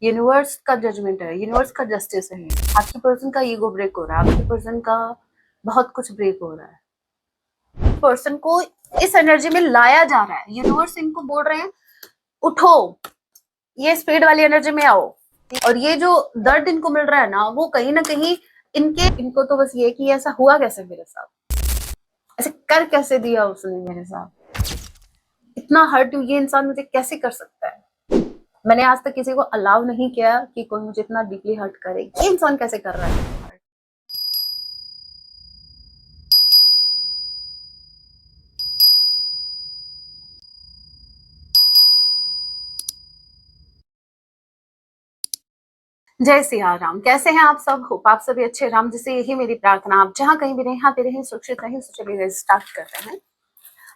Universe का judgement है, universe का जस्टिस है। आपके पर्सन का ईगो ब्रेक हो रहा है, आपके पर्सन का बहुत कुछ ब्रेक हो रहा है। पर्सन को इस एनर्जी में लाया जा रहा है, यूनिवर्स इनको बोल रहे हैं उठो, ये स्पीड वाली एनर्जी में आओ। और ये जो दर्द इनको मिल रहा है ना, वो कहीं ना कहीं इनको तो बस ये कि ऐसा हुआ कैसे मेरे साथ, ऐसे कर कैसे दिया उसने मेरे साथ, इतना हर्ट ये इंसान मुझे कैसे कर सकता है। मैंने आज तक किसी को अलाउ नहीं किया कि कोई मुझे इतना डीपली हर्ट करे, ये इंसान कैसे कर रहा है। जय सिया राम। कैसे हैं आप सब? होप आप सभी अच्छे। राम जी से यही मेरी प्रार्थना, आप जहां कहीं भी रहें, यहाँ पे रहें, सुरक्षित रहें। तो चलिए स्टार्ट करते हैं।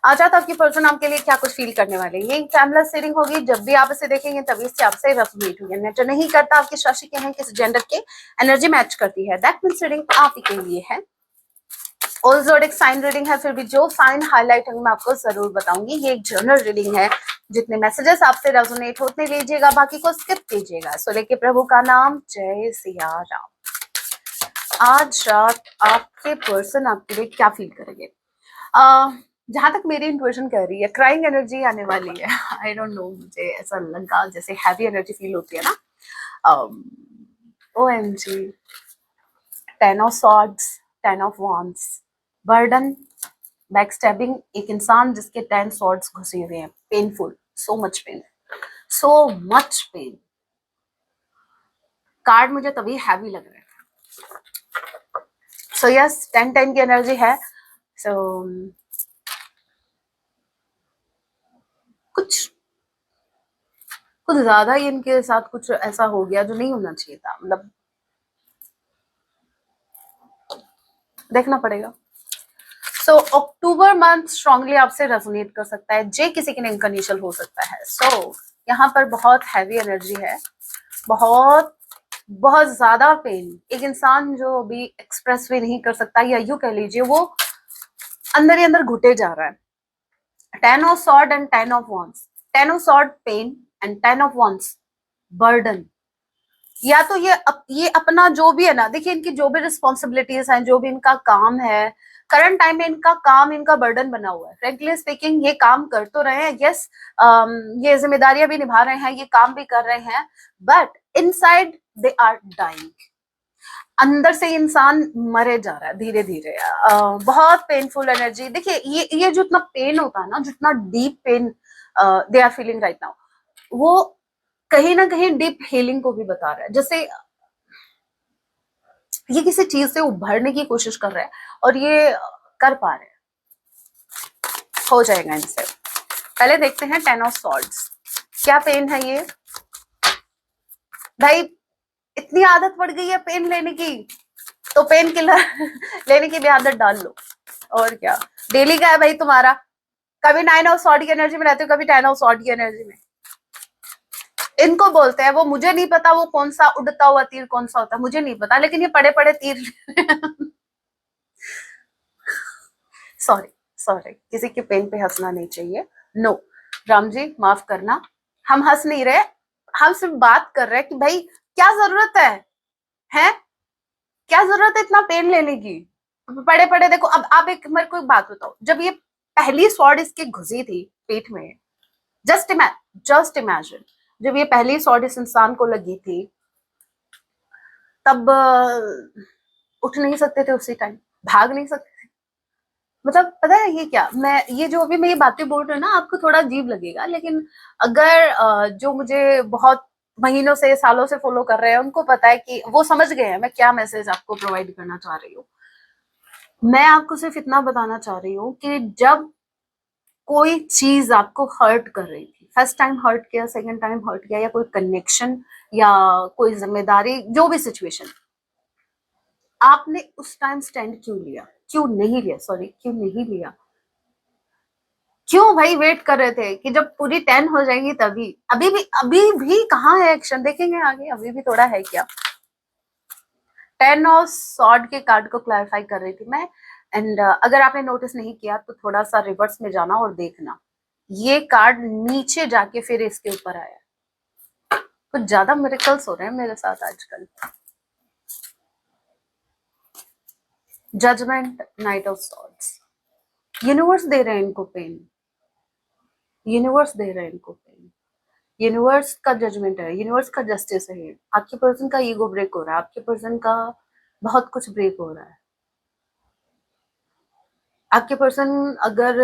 आज तो आपकी पर्सन आपके लिए क्या कुछ फील करने वाले हैं। ये टाइमलेस रीडिंग होगी, जब भी आप इसे देखेंगे तभी इससे आपसे रेजोनेट होगी। मैटर नहीं करता आप किस राशि के हैं, किस जेंडर के, एनर्जी मैच करती है। दैट मींस रीडिंग आप ही के लिए है। ऑल ज़ोडिक साइन रीडिंग है, फिर भी जो साइन हाईलाइट होंगे मैं आपको जरूर बताऊंगी। ये एक जनरल रीडिंग है, जितने मैसेजेस आपसे रेजोनेट होते लीजिएगा, बाकी को स्किप कीजिएगा। सो लेके प्रभु का नाम, जय सिया राम। आज रात आपके पर्सन आपके लिए क्या फील करेंगे? जहां तक मेरी इंट्यूशन कह रही है, क्राइंग एनर्जी आने वाली है। आई डोंट नो, मुझे ऐसा लगा जैसे हैवी एनर्जी फील होती है ना। OMG, 10 of swords, 10 of wands, burden, back stabbing, एक इंसान जिसके 10 सॉर्ड्स घुसे हुए हैं, painful, so much pain, so much pain. Card मुझे तभी हैवी लग रहा है। सो यस, 10-10 की एनर्जी है। सो कुछ ज्यादा ही इनके साथ कुछ ऐसा हो गया जो नहीं होना चाहिए था, मतलब देखना पड़ेगा। सो अक्टूबर मंथ स्ट्रांगली आपसे रेजोनेट कर सकता है। जे किसी के नेम का इनिशियल हो सकता है। सो यहाँ पर बहुत हैवी एनर्जी है, बहुत बहुत ज्यादा पेन। एक इंसान जो अभी एक्सप्रेस भी नहीं कर सकता, या यूं कह लीजिए वो अंदर ही अंदर घुटे जा रहा है। 10 of sword and 10 of wands, 10 of sword pain and 10 of wands burden. या तो ये अपना जो भी है ना, देखिए इनकी जो भी रिस्पॉन्सिबिलिटीज हैं, जो भी इनका काम है करंट टाइम में, इनका काम इनका बर्डन बना हुआ है। फ्रेंकली स्पीकिंग, ये काम कर तो रहे हैं, यस, ये जिम्मेदारियां भी निभा रहे हैं, ये काम भी कर रहे हैं, but inside they are dying. अंदर से इंसान मरे जा रहा है धीरे धीरे। बहुत पेनफुल एनर्जी। देखिए ये जो इतना पेन होता है ना, जितना deep pain they are feeling right now, वो कहीं ना कहीं डीप हीलिंग को भी बता रहा है। जैसे ये किसी चीज से उभरने की कोशिश कर रहा है और ये कर पा रहे हैं, हो जाएगा इनसे। पहले देखते हैं 10 ऑफ सॉर्ड्स, क्या पेन है ये भाई। इतनी आदत पड़ गई है पेन लेने की, तो पेन किलर लेने की भी आदत डाल लो। और क्या, डेली का है भाई तुम्हारा। कभी 9 ऑफ सॉर्ड की एनर्जी में रहते हो, कभी 10 ऑफ सॉर्ड की एनर्जी में। इनको बोलते हैं, वो मुझे नहीं पता वो कौन सा उड़ता हुआ तीर कौन सा होता है, मुझे नहीं पता, लेकिन ये पड़े पड़े तीर सॉरी सॉरी, किसी के पेन पे हंसना नहीं चाहिए। नो राम जी, माफ करना, हम हंस नहीं रहे, हम सिर्फ बात कर रहे हैं कि भाई क्या जरूरत है क्या जरूरत है इतना पेन लेने की। पड़े पड़े देखो। अब आप एक मेरे को एक बात बताओ, जब ये पहली स्वॉर्ड इसकी घुसी थी पेट में, जस्ट इमेजिन, जब ये पहली स्वॉर्ड इस इंसान को लगी थी, तब उठ नहीं सकते थे उसी टाइम, भाग नहीं सकते थे। मतलब पता है ये क्या, ये जो अभी मैं ये बातें बोल रही हूँ ना, आपको थोड़ा अजीब लगेगा, लेकिन अगर जो मुझे बहुत महीनों से सालों से फॉलो कर रहे हैं, उनको पता है कि वो समझ गए हैं मैं क्या मैसेज आपको प्रोवाइड करना चाह रही हूँ। मैं आपको सिर्फ इतना बताना चाह रही हूँ कि जब कोई चीज आपको हर्ट कर रही थी, फर्स्ट टाइम हर्ट किया, सेकंड टाइम हर्ट किया, या कोई कनेक्शन या कोई जिम्मेदारी, जो भी सिचुएशन, आपने उस टाइम स्टैंड क्यों लिया, क्यों नहीं लिया, सॉरी क्यों नहीं लिया, क्यों भाई वेट कर रहे थे कि जब पूरी 10 हो जाएंगी तभी? अभी भी कहाँ है एक्शन, देखेंगे आगे, अभी भी थोड़ा है क्या। 10 और सॉर्ड के कार्ड को क्लैरिफाई कर रही थी मैं। एंड अगर आपने नोटिस नहीं किया तो थोड़ा सा रिवर्स में जाना और देखना, ये कार्ड नीचे जाके फिर इसके ऊपर आया। कुछ ज्यादा मिरेकल्स हो रहे हैं मेरे साथ आजकल। Judgement, knight of swords, universe दे रहे हैं इनको पेन, यूनिवर्स दे रहे हैं इनको पेन। यूनिवर्स का जजमेंट है, यूनिवर्स का जस्टिस है। आपके पर्सन का ईगो ब्रेक हो रहा है, आपके पर्सन का बहुत कुछ ब्रेक हो रहा है। आपके पर्सन अगर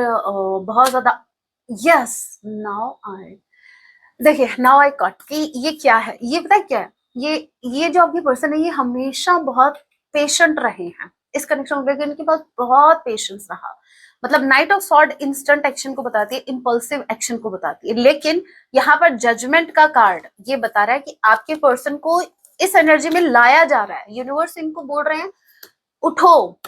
बहुत ज्यादा, यस, नाउ आई, देखिए नाउ आई कट कि ये क्या है, ये पता है क्या है, ये जो आपके पर्सन है ये हमेशा बहुत पेशेंट रहे हैं इस कनेक्शन को लेकर, इनके पास बहुत पेशेंस रहा। मतलब night of sword instant action को बताती है, इम्पल्सिव एक्शन को बताती है, लेकिन यहाँ पर जजमेंट का कार्ड ये बता रहा है कि आपके पर्सन को इस एनर्जी में लाया जा रहा है। यूनिवर्स इनको बोल रहे हैं उठो,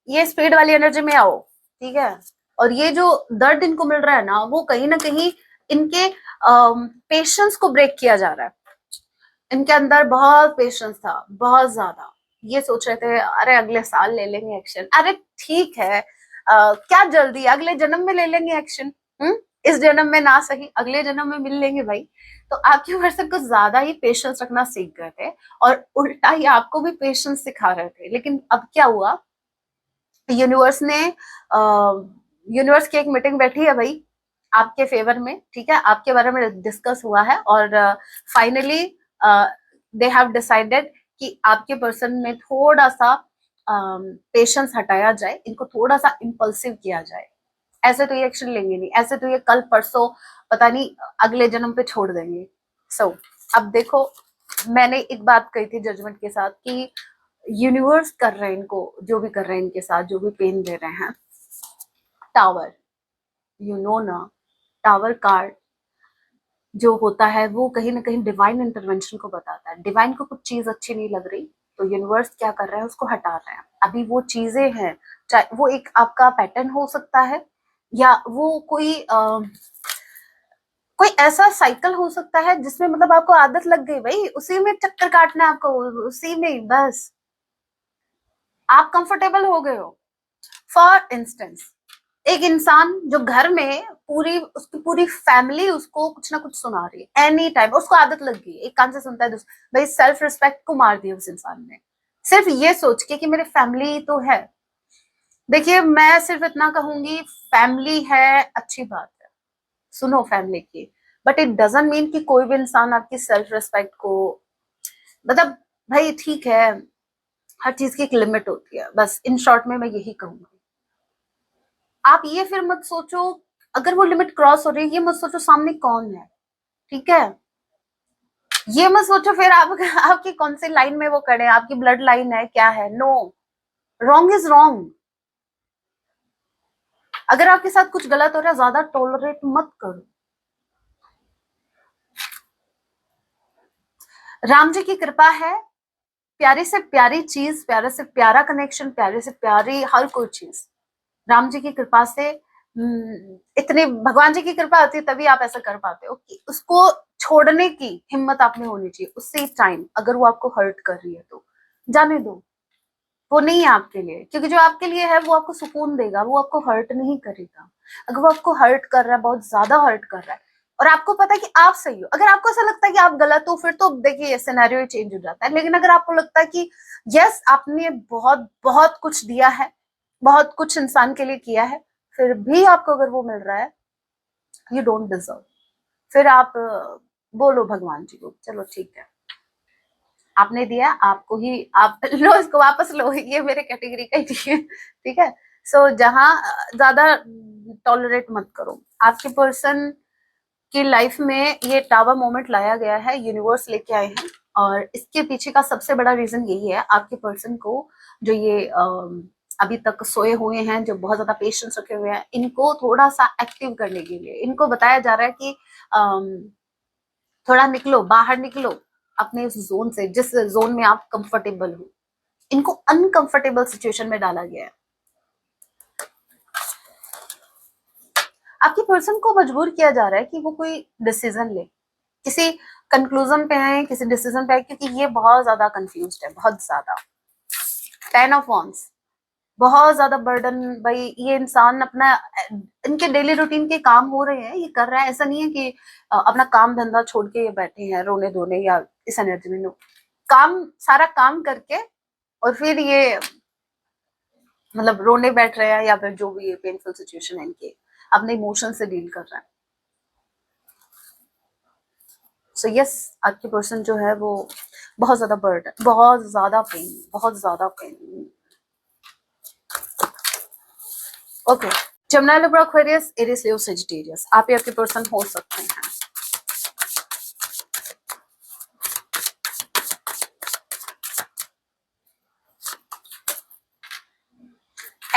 ये स्पीड वाली एनर्जी में आओ, ठीक है। और ये जो दर्द इनको मिल रहा है ना, वो कहीं ना कहीं इनके पेशेंस को ब्रेक किया जा रहा है। इनके अंदर बहुत पेशेंस था, बहुत ज्यादा। ये सोच रहे थे अरे अगले साल ले लेंगे एक्शन, अरे ठीक है, क्या जल्दी, अगले जन्म में ले लेंगे एक्शन। इस जन्म में ना सही, अगले जन्म में मिल लेंगे भाई। तो आपके पर्सन को ज्यादा ही पेशेंस रखना सीख गए थे, और उल्टा ही आपको भी पेशेंस सिखा रहे थे। लेकिन अब क्या हुआ, यूनिवर्स ने यूनिवर्स की एक मीटिंग बैठी है भाई आपके फेवर में, ठीक है, आपके बारे में डिस्कस हुआ है, और फाइनली दे हैव डिसाइडेड कि आपके पर्सन में थोड़ा सा पेशेंस हटाया जाए, इनको थोड़ा सा इम्पल्सिव किया जाए। ऐसे तो ये एक्शन लेंगे नहीं, ऐसे तो ये कल परसों पता नहीं अगले जन्म पे छोड़ देंगे। सो अब देखो, मैंने एक बात कही थी जजमेंट के साथ कि यूनिवर्स कर रहे हैं इनको, जो भी कर रहे हैं इनके साथ, जो भी पेन दे रहे हैं। टावर, यू नो ना, टावर कार्ड जो होता है वो कहीं ना कहीं डिवाइन इंटरवेंशन को बताता है। डिवाइन को कुछ चीज अच्छी नहीं लग रही, तो यूनिवर्स क्या कर रहा है, उसको हटा रहे हैं। अभी वो चीजें हैं, चाहे वो एक आपका पैटर्न हो सकता है, या वो कोई ऐसा साइकिल हो सकता है जिसमें मतलब आपको आदत लग गई भाई, उसी में चक्कर काटना है आपको, उसी में बस आप कंफर्टेबल हो गए हो। फॉर इंस्टेंस, एक इंसान जो घर में उसकी पूरी फैमिली उसको कुछ ना कुछ सुना रही है एनी टाइम, उसको आदत लग गई, एक कान से सुनता है दूसरा, भाई सेल्फ रिस्पेक्ट को मार दिया उस इंसान ने, सिर्फ ये सोच के कि मेरी फैमिली तो है। देखिए मैं सिर्फ इतना कहूंगी, फैमिली है अच्छी बात है, सुनो फैमिली की, बट इट डजंट मीन कि कोई भी इंसान आपकी सेल्फ रिस्पेक्ट को, मतलब भाई ठीक है, हर चीज की एक लिमिट होती है, बस इन शॉर्ट में मैं यही कहूंगी। आप ये फिर मत सोचो, अगर वो लिमिट क्रॉस हो रही है, ये मत सोचो सामने कौन है, ठीक है। ये मत सोचो फिर आप आपकी कौन सी लाइन में वो खड़े हैं, आपकी ब्लड लाइन है क्या है, नो, रॉन्ग इज रॉन्ग। अगर आपके साथ कुछ गलत हो रहा है, ज्यादा टॉलरेट मत करो। राम जी की कृपा है, प्यारी से प्यारी चीज, प्यारे से प्यारा कनेक्शन, प्यारे से प्यारी हर कोई चीज राम जी की कृपा से, इतने भगवान जी की कृपा होती है तभी आप ऐसा कर पाते हो कि उसको छोड़ने की हिम्मत आप में होनी चाहिए उसी टाइम। अगर वो आपको हर्ट कर रही है तो जाने दो, वो नहीं है आपके लिए, क्योंकि जो आपके लिए है वो आपको सुकून देगा, वो आपको हर्ट नहीं करेगा। अगर वो आपको हर्ट कर रहा है, बहुत ज्यादा हर्ट कर रहा है, और आपको पता है कि आप सही हो, अगर आपको ऐसा लगता है कि आप गलत हो, फिर तो देखिए ये सिनेरियो चेंज हो जाता है। लेकिन अगर आपको लगता है कि यस आपने बहुत बहुत कुछ दिया है, बहुत कुछ इंसान के लिए किया है, फिर भी आपको अगर वो मिल रहा है, यू डोंट डिजर्व, फिर आप बोलो भगवान जी को चलो ठीक है, आपने दिया आपको ही, आप लो इसको वापस लो, ये मेरे कैटेगरी का ही है, ठीक है। सो जहां ज्यादा टॉलरेट मत करो। आपके पर्सन की लाइफ में ये टावर मोमेंट लाया गया है, यूनिवर्स लेके आए हैं, और इसके पीछे का सबसे बड़ा रीजन यही है, आपके पर्सन को जो ये अभी तक सोए हुए हैं, जो बहुत ज्यादा पेशेंस रखे हुए हैं, इनको थोड़ा सा एक्टिव करने के लिए इनको बताया जा रहा है कि थोड़ा निकलो, बाहर निकलो अपने उस जोन से, जिस जोन में आप कंफर्टेबल हो। इनको अनकंफर्टेबल सिचुएशन में डाला गया है। आपके पर्सन को मजबूर किया जा रहा है कि वो कोई डिसीजन ले, किसी कंक्लूजन पे आए, किसी डिसीजन पे आए, क्योंकि ये बहुत ज्यादा कंफ्यूज्ड है, बहुत ज्यादा। 10 ऑफ वॉन्ड्स, बहुत ज्यादा बर्डन। भाई ये इंसान अपना, इनके डेली रूटीन के काम हो रहे हैं, ये कर रहा है, ऐसा नहीं है कि अपना काम धंधा छोड़ के ये बैठे हैं रोने धोने या इस एनर्जी में। नो, काम, सारा काम करके और फिर ये मतलब रोने बैठ रहे हैं या फिर जो भी पेनफुल सिचुएशन है इनके, अपने इमोशन से डील कर रहे हैं। सो यस, आपकी पर्सन जो है वो बहुत ज्यादा बर्डन, बहुत ज्यादा पेन, बहुत ज्यादा pain. Okay, Gemini, Libra, Aquarius, Aries, Leo, Sagittarius, आप ही आपके पर्सन हो सकते हैं।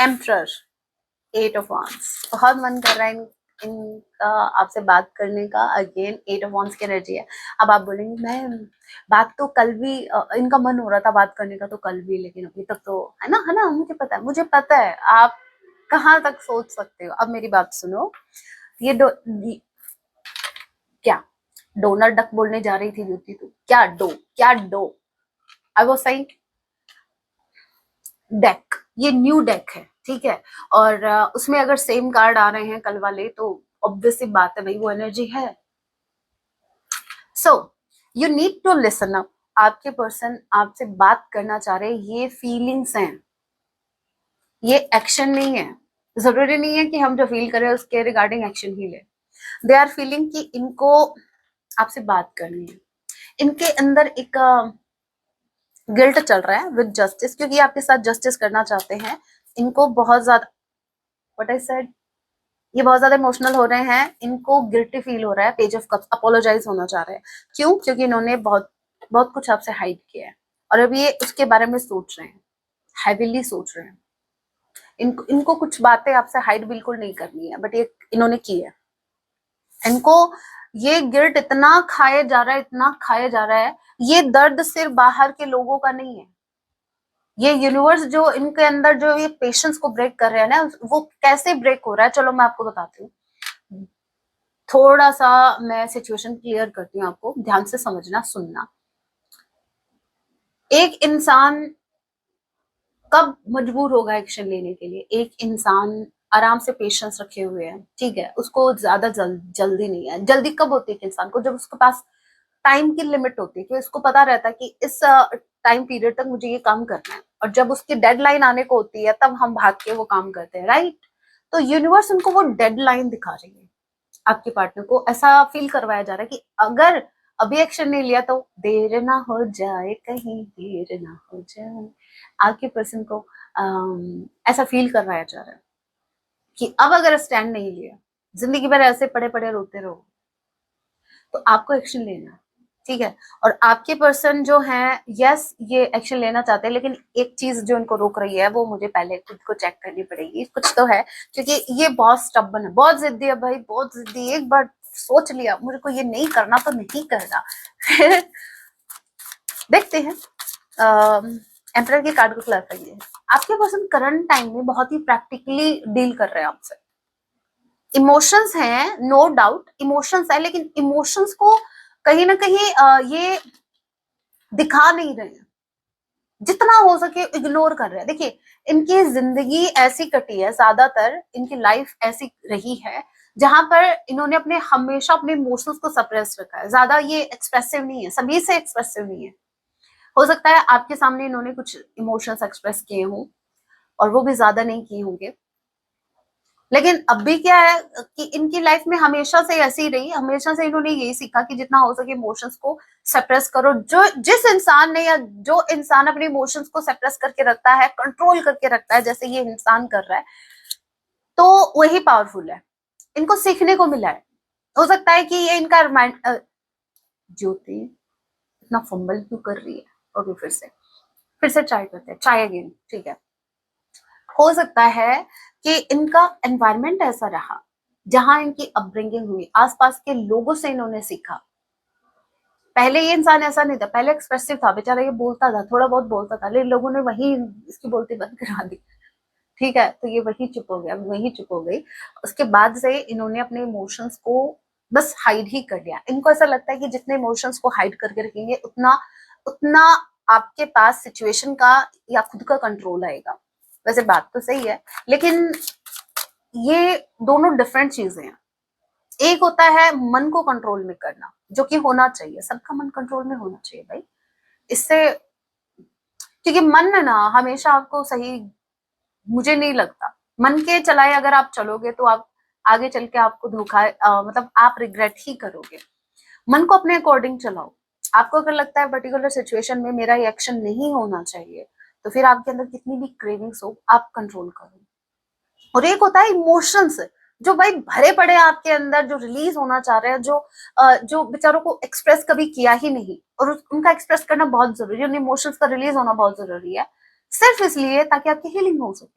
एम्परर, 8 ऑफ वांड्स, बहुत मन कर रहा है इनका आपसे बात करने का। अगेन 8 ऑफ वांड्स की एनर्जी है। अब आप बोलेंगे मैं बात तो कल भी, इनका मन हो रहा था बात करने का तो कल भी, लेकिन अभी तक तो, है ना, मुझे पता है आप कहाँ तक सोच सकते हो। अब मेरी बात सुनो, ये क्या डोनर डक बोलने जा रही थी ज्योति, तू क्या डो आई वो सही डेक, ये न्यू डेक है, ठीक है। और उसमें अगर सेम कार्ड आ रहे हैं कल वाले तो ऑब्वियस सी बात है भाई वो एनर्जी है। So you need to listen up. आपके पर्सन आपसे बात करना चाह रहे हैं, ये फीलिंग्स हैं, ये एक्शन नहीं है। जरूरी नहीं है कि हम जो फील करें उसके रिगार्डिंग एक्शन ही ले। दे आर फीलिंग कि इनको आपसे बात करनी है। इनके अंदर एक गिल्ट चल रहा है विद जस्टिस, क्योंकि आपके साथ जस्टिस करना चाहते हैं। इनको बहुत ज्यादा, व्हाट आई सेड, ये बहुत ज्यादा इमोशनल हो रहे हैं, इनको गिल्टी फील हो रहा है, पेज ऑफ कप्स, अपोलोजाइज होना चाह रहे हैं। क्यों? क्योंकि इन्होंने बहुत बहुत कुछ आपसे हाइड किया है और अब ये उसके बारे में सोच रहे हैं, हैवीली सोच रहे हैं। इनको कुछ बातें आपसे हाइड बिल्कुल नहीं करनी है, बट ये इन्होंने की है। इनको ये गिल्ट इतना खाया जा रहा है, इतना खाया जा रहा है। ये दर्द सिर्फ बाहर के लोगों का नहीं है, ये यूनिवर्स जो इनके अंदर जो ये पेशेंस को ब्रेक कर रहे हैं ना, वो कैसे ब्रेक हो रहा है, चलो मैं आपको बताती हूँ। थोड़ा सा मैं सिचुएशन क्लियर करती हूँ आपको, ध्यान से समझना, सुनना। एक इंसान कब मजबूर होगा एक्शन लेने के लिए? एक इंसान आराम से पेशेंस रखे हुए है, ठीक है, उसको ज्यादा जल्दी नहीं है। जल्दी कब होती है इंसान को? जब उसके पास टाइम की लिमिट होती है, कि उसको पता रहता है कि इस टाइम पीरियड तक मुझे ये काम करना है, और जब उसकी डेडलाइन आने को होती है तब हम भाग के वो काम करते हैं, राइट। तो यूनिवर्स उनको वो डेडलाइन दिखा रही है। आपके पार्टनर को ऐसा फील करवाया जा रहा है कि अगर अभी एक्शन नहीं लिया तो देर ना हो जाए, कहीं देर ना हो जाए। आपके पर्सन को ऐसा फील करवाया जा रहा है कि अब अगर स्टैंड नहीं लिया, जिंदगी भर ऐसे पड़े पड़े रोते रहो। तो आपको एक्शन लेना है, ठीक है। और आपके पर्सन जो है, यस, ये एक्शन लेना चाहते हैं, लेकिन एक चीज जो इनको रोक रही है वो मुझे पहले खुद को चेक करनी पड़ेगी। कुछ तो है, क्योंकि ये बहुत स्टबन है, बहुत जिद्दी है भाई, बहुत जिद्दी। एक बार सोच लिया मुझे को ये नहीं करना तो नहीं करना। फिर देखते हैं। एम्परर के कार्ड को क्लैरिफाई है। आपके पर्सन करंट टाइम में बहुत ही प्रैक्टिकली डील कर रहे हैं आपसे। इमोशंस हैं, नो डाउट इमोशंस है, लेकिन इमोशंस को कहीं ना कहीं ये दिखा नहीं रहे हैं, जितना हो सके इग्नोर कर रहे हैं। देखिए, इनकी जिंदगी ऐसी कटी है, ज्यादातर इनकी लाइफ ऐसी रही है जहां पर इन्होंने हमेशा अपने इमोशंस को सप्रेस रखा है। ज्यादा ये एक्सप्रेसिव नहीं है, सभी से एक्सप्रेसिव नहीं है। हो सकता है आपके सामने इन्होंने कुछ इमोशंस एक्सप्रेस किए हों और वो भी ज्यादा नहीं किए होंगे, लेकिन अभी क्या है कि इनकी लाइफ में हमेशा से ऐसी ही रही, हमेशा से इन्होंने यही सीखा कि जितना हो सके इमोशंस को सप्रेस करो। जो जिस इंसान ने, या जो इंसान अपने इमोशंस को सप्रेस करके रखता है, कंट्रोल करके रखता है, जैसे ये इंसान कर रहा है, तो वही पावरफुल है। इनको सीखने को मिला है। हो सकता है कि ये इनका रिमाइंड, ज्योति इतना फंबल क्यों कर रही है? ओके, फिर से ट्राई करते हैं, ट्राई अगेन, ठीक है। हो सकता है कि इनका एनवायरनमेंट ऐसा रहा, जहां इनकी अपब्रिंगिंग हुई, आसपास के लोगों से इन्होंने सीखा। पहले ये इंसान ऐसा नहीं था, पहले एक्सप्रेसिव था बेचारा, ये बोलता था, थोड़ा बहुत बोलता था, लेकिन लोगों ने वही इसकी बोलती बंद करा दी, ठीक है। तो ये वही चुप हो गया, वही चुप हो गई। उसके बाद से इन्होंने अपने इमोशंस को बस हाइड ही कर लिया। इनको ऐसा लगता है कि जितने इमोशंस को हाइड करके रखेंगे, उतना उतना आपके पास सिचुएशन का या खुद का कंट्रोल आएगा। वैसे बात तो सही है, लेकिन ये दोनों डिफरेंट चीजें हैं। एक होता है मन को कंट्रोल में करना, जो कि होना चाहिए, सबका मन कंट्रोल में होना चाहिए भाई। इससे, क्योंकि मन है ना हमेशा आपको सही, मुझे नहीं लगता मन के चलाए अगर आप चलोगे तो आप आगे चल के आपको धोखा, मतलब आप रिग्रेट ही करोगे। मन को अपने अकॉर्डिंग चलाओ। आपको अगर लगता है पर्टिकुलर सिचुएशन में मेरा ये एक्शन नहीं होना चाहिए, तो फिर आपके अंदर कितनी भी क्रेविंग्स हो आप कंट्रोल करो। और एक होता है इमोशंस, जो भाई भरे पड़े हैं आपके अंदर, जो रिलीज होना चाह रहे हैं, जो बेचारों को एक्सप्रेस कभी किया ही नहीं, और उनका एक्सप्रेस करना बहुत जरूरी है, उन इमोशंस का रिलीज होना बहुत जरूरी है, सिर्फ इसलिए ताकि आपकी हीलिंग हो सके।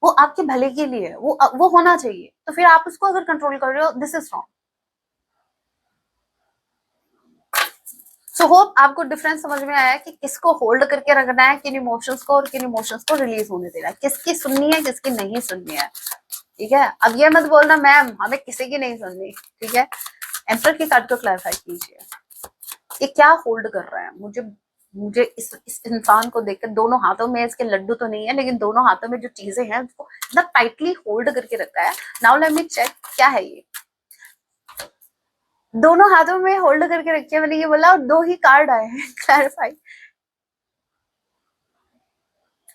वो आपके भले के लिए है, वो होना चाहिए। तो फिर आप उसको अगर कंट्रोल कर रहे हो, this is wrong. So hope आपको डिफरेंस समझ में आया है कि किसको होल्ड करके रखना है, किन इमोशंस को, और किन इमोशंस को रिलीज होने देना है, किसकी सुननी है किसकी नहीं सुननी है। ठीक है, अब ये मत बोलना मैम हमें किसी की नहीं सुननी। ठीक है, एम्पर की कार्ड को क्लैरिफाई कीजिए, ये क्या होल्ड कर रहा है। मुझे मुझे इस इंसान को देखकर, दोनों हाथों में इसके लड्डू तो नहीं है, लेकिन दोनों हाथों में जो चीजें हैं उसको इतना टाइटली होल्ड करके रखा है। नाउ लेट मी चेक क्या है ये। दोनों हाथों में होल्ड करके रखी है, मैंने ये बोला, और दो ही कार्ड आए हैं क्लैरिफाई।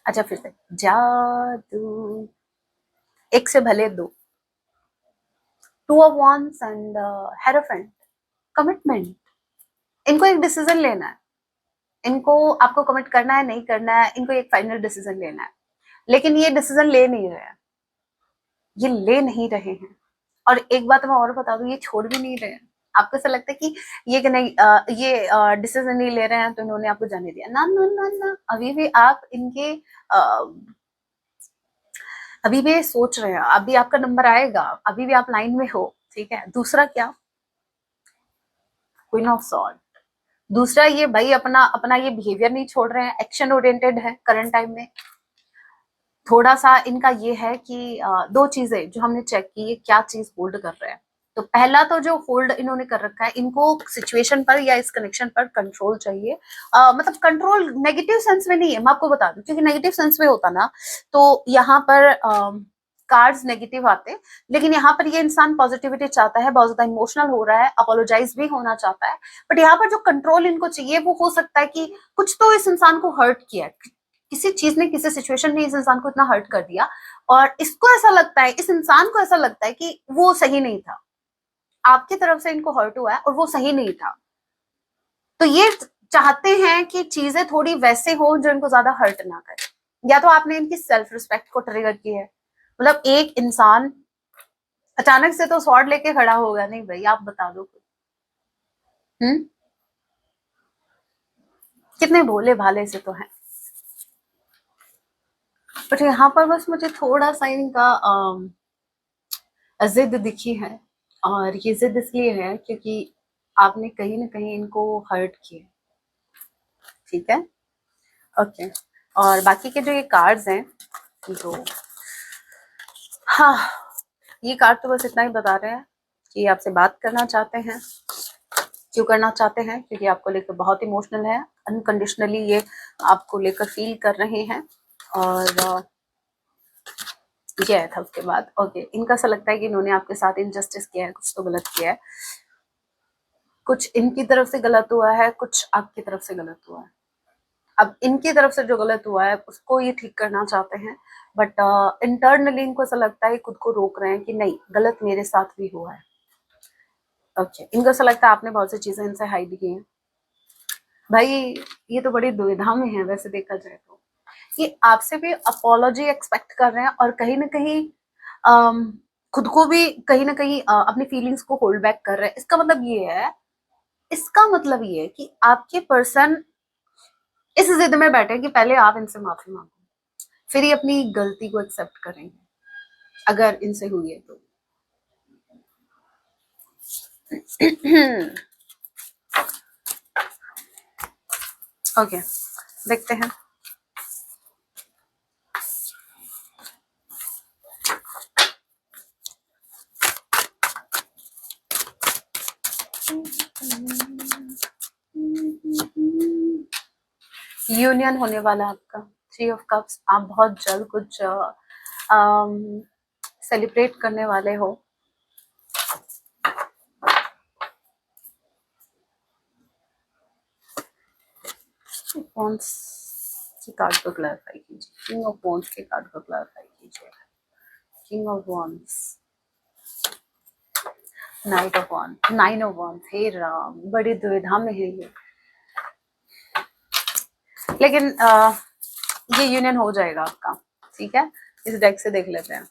अच्छा फिर से, जादू, एक से भले दो, two of wands and hierophant, commitment. इनको एक डिसीजन लेना है, इनको आपको कमिट करना है नहीं करना है, इनको एक फाइनल डिसीजन लेना है, लेकिन ये डिसीजन ले नहीं रहे हैं, ये ले नहीं रहे हैं। और एक बात मैं और बता दूं, ये छोड़ भी नहीं रहे हैं। आपको ऐसा लगता है कि ये कि नहीं, ये डिसीजन नहीं ले रहे हैं तो इन्होंने आपको जाने दिया, ना ना ना ना, अभी भी आप इनके अभी भी सोच रहे हैं, अभी आपका नंबर आएगा, अभी भी आप लाइन में हो। ठीक है, दूसरा क्या, क्वीन ऑफ सॉर्ड। दूसरा ये भाई अपना अपना ये बिहेवियर नहीं छोड़ रहे हैं, एक्शन ओरिएंटेड है करंट टाइम में। थोड़ा सा इनका ये है कि दो चीजें जो हमने चेक की, ये क्या चीज होल्ड कर रहे हैं। तो पहला तो जो होल्ड इन्होंने कर रखा है, इनको सिचुएशन पर या इस कनेक्शन पर कंट्रोल चाहिए। मतलब कंट्रोल नेगेटिव सेंस में नहीं है, मैं आपको बता दूं, क्योंकि नेगेटिव सेंस में होता ना तो यहाँ पर कार्ड्स नेगेटिव आते, लेकिन यहाँ पर ये इंसान पॉजिटिविटी चाहता है, बहुत ज्यादा इमोशनल हो रहा है, अपोलोजाइज भी होना चाहता है। बट यहाँ पर जो कंट्रोल इनको चाहिए वो हो सकता है कि कुछ तो इस इंसान को हर्ट किया है, किसी चीज ने, किसी सिचुएशन ने इस इंसान को इतना हर्ट कर दिया, और इसको ऐसा लगता है, इस इंसान को ऐसा लगता है कि वो सही नहीं था, आपकी तरफ से इनको हर्ट हुआ है और वो सही नहीं था। तो ये चाहते हैं कि चीजें थोड़ी वैसे हो जो इनको ज्यादा हर्ट ना करे, या तो आपने इनकी सेल्फ रिस्पेक्ट को ट्रिगर की है। मतलब एक इंसान अचानक से तो स्वॉर्ड लेके खड़ा होगा नहीं भाई, आप बता दो। कितने भोले भाले से तो हैं, बट यहाँ पर बस मुझे थोड़ा सा इनका जिद दिखी है, और ये जिद इसलिए है क्योंकि आपने कहीं ना कहीं इनको हर्ट किया। ठीक है, ओके। और बाकी के जो ये कार्ड्स हैं, तो हाँ, ये कार्ड तो बस इतना ही बता रहे हैं कि आपसे बात करना चाहते हैं। क्यों करना चाहते हैं? क्योंकि आपको लेकर बहुत इमोशनल है, अनकंडीशनली ये आपको लेकर फील कर रहे हैं। और ये आया था उसके बाद, ओके, इनका ऐसा लगता है कि इन्होंने आपके साथ इनजस्टिस किया है, कुछ तो गलत किया है, कुछ इनकी तरफ से गलत हुआ है, कुछ आपकी तरफ से गलत हुआ है। अब इनकी तरफ से जो गलत हुआ है उसको ये ठीक करना चाहते हैं, बट इंटरनली इनको ऐसा लगता है, खुद को रोक रहे हैं कि नहीं, गलत मेरे साथ भी हुआ है। ओके, इनको ऐसा लगता है आपने बहुत सी चीजें इनसे हाइड की हैं। भाई ये तो बड़ी दुविधा में है वैसे देखा जाए तो, ये आपसे भी अपॉलॉजी एक्सपेक्ट कर रहे हैं, और कहीं ना कहीं खुद को भी कहीं ना कहीं अपनी फीलिंग्स को होल्ड बैक कर रहे हैं। इसका मतलब ये है कि आपके पर्सन इस जिद में बैठे कि पहले आप इनसे माफी मांगो, फिर ही अपनी गलती को एक्सेप्ट करेंगे, अगर इनसे हुई है तो। ओके, देखते हैं। यूनियन होने वाला आपका, थ्री ऑफ कप्स, आप बहुत जल्द कुछ सेलिब्रेट करने वाले हो। वॉन्ड्स की कार्ड को क्लैरिफाई कीजिए, किंग ऑफ वॉन्ड्स के कार्ड को क्लैरिफाई कीजिए। King of wands, knight of wands, nine of wands, हे राम, बड़ी दुविधा में है ये, लेकिन ये यूनियन हो जाएगा आपका, ठीक है। इस डेक से देख लेते हैं।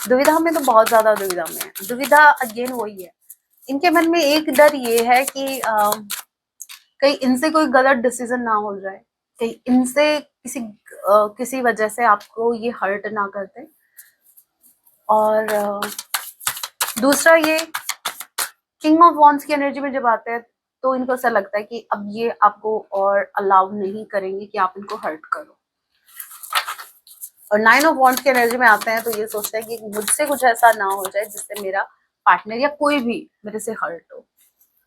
दुविधा में तो बहुत ज्यादा दुविधा में है। दुविधा अगेन वही है, इनके मन में एक डर ये है कि कहीं इनसे कोई गलत डिसीजन ना हो जाए, कहीं इनसे किसी वजह से आपको ये हर्ट ना करते। और दूसरा, ये किंग ऑफ वॉन्ड्स की एनर्जी में जब आते हैं तो इनको ऐसा लगता है कि अब ये आपको और अलाउ नहीं करेंगे कि आप इनको हर्ट करो। और नाइन ऑफ वॉन्ड्स की एनर्जी में आते हैं तो ये सोचते हैं कि मुझसे कुछ ऐसा ना हो जाए जिससे मेरा पार्टनर या कोई भी मेरे से हर्ट हो,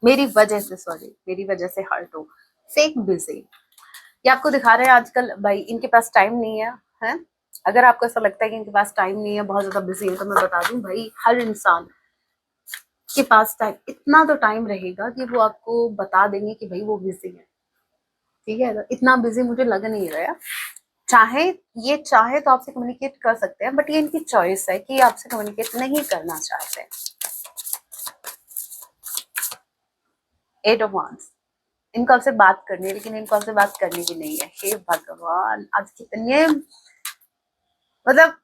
मेरी वजह से हर्ट हो। फेक बिजी, ये आपको दिखा रहे हैं आजकल भाई इनके पास टाइम नहीं है। अगर आपको ऐसा लगता है कि इनके पास टाइम नहीं है, बहुत ज्यादा बिजी है, तो मैं बता दूं भाई, हर इंसान के पास टाइम, इतना तो टाइम रहेगा कि वो आपको बता देंगे कि भाई वो बिजी है, ठीक है। तो इतना बिजी मुझे लग नहीं रहा। चाहे तो आपसे कम्युनिकेट कर सकते हैं, बट ये इनकी चॉइस है कि आपसे कम्युनिकेट नहीं करना चाहते। एट ऑफ वांड्स, इनको आपसे बात करनी है लेकिन इनको आपसे बात करनी भी नहीं है। हे भगवान, आज कितने मतलब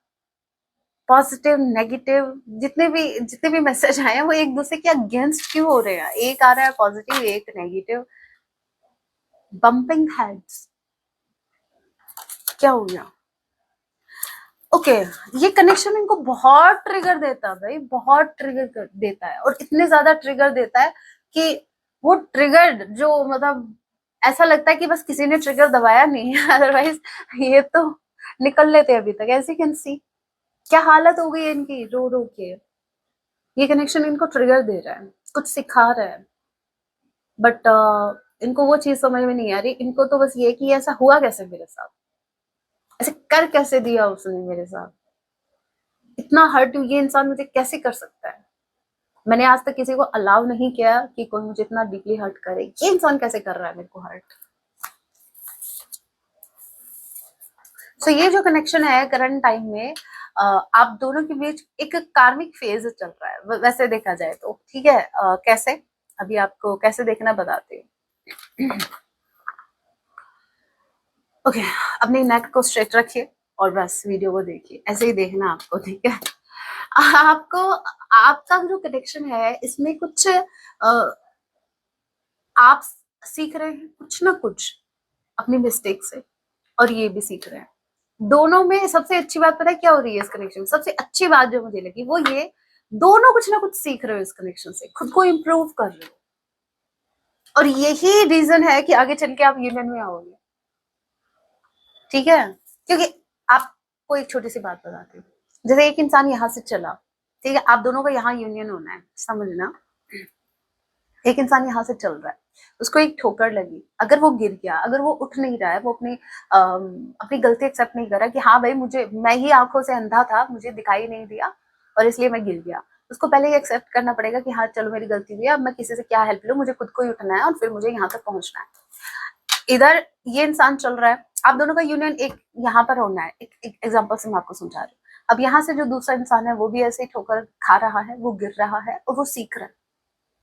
पॉजिटिव नेगेटिव जितने भी मैसेज आए हैं वो एक दूसरे के अगेंस्ट क्यों हो रहे हैं। एक आ रहा है पॉजिटिव, एक नेगेटिव। बम्पिंग हेड्स, क्या हो गया? ओके, ये कनेक्शन इनको बहुत ट्रिगर देता है भाई, बहुत ट्रिगर देता है, और इतने ज्यादा ट्रिगर देता है कि वो ट्रिगर्ड जो मतलब ऐसा लगता है कि बस किसी ने ट्रिगर दबाया नहीं है, अदरवाइज ये तो निकल लेते अभी तक। ऐसी कैन सी क्या हालत हो गई है इनकी, रो रो के। ये कनेक्शन इनको ट्रिगर दे रहा है, कुछ सिखा रहा है, बट इनको वो चीज समझ में नहीं आ रही। इनको तो बस ये कि ऐसा हुआ कैसे मेरे साथ, ऐसे कर कैसे दिया उसने मेरे साथ, इतना हर्ट ये इंसान मुझे कैसे कर सकता है। मैंने आज तक किसी को अलाउ नहीं किया कि कोई मुझे इतना डीपली हर्ट करे, ये इंसान कैसे कर रहा है मेरे को हर्ट। सो ये जो कनेक्शन है करंट टाइम में आप दोनों के बीच एक कार्मिक फेज चल रहा है वैसे देखा जाए तो, ठीक है। कैसे, अभी आपको कैसे देखना बताते हैं। ओके, अपनी नेक को स्ट्रेट रखिए और बस वीडियो को देखिए, ऐसे ही देखना आपको, ठीक है। आपको आपका जो कनेक्शन है इसमें कुछ आप सीख रहे हैं कुछ ना कुछ अपनी मिस्टेक से, और ये भी सीख रहे हैं। दोनों में सबसे अच्छी बात पता है क्या हो रही है इस कनेक्शन, सबसे अच्छी बात जो मुझे लगी वो ये, दोनों कुछ ना कुछ सीख रहे हो इस कनेक्शन से, खुद को इम्प्रूव कर रहे हो, और यही रीजन है कि आगे चल के आप यूनियन में आओगे, ठीक है। क्योंकि आपको एक छोटी सी बात बताती हूँ, जैसे एक इंसान यहाँ से चला, ठीक है, आप दोनों का यहाँ यूनियन होना है, समझना। एक इंसान यहाँ से चल रहा है, उसको एक ठोकर लगी, अगर वो गिर गया, अगर वो उठ नहीं रहा है, वो अपनी गलती एक्सेप्ट नहीं कर रहा कि हाँ भाई मैं ही आंखों से अंधा था, मुझे दिखाई नहीं दिया और इसलिए मैं गिर गया, उसको पहले ये एक्सेप्ट करना पड़ेगा कि हाँ चलो मेरी गलती हुई है, अब मैं किसी से क्या हेल्प लूँ, मुझे खुद को ही उठना है और फिर मुझे यहाँ तक पहुंचना है। इधर ये इंसान चल रहा है, आप दोनों का यूनियन एक यहाँ पर होना है। एक एग्जाम्पल से मैं आपको समझा रही हूँ। अब यहाँ से जो दूसरा इंसान है वो भी ऐसे ही ठोकर खा रहा है, वो गिर रहा है और वो सीख रहा है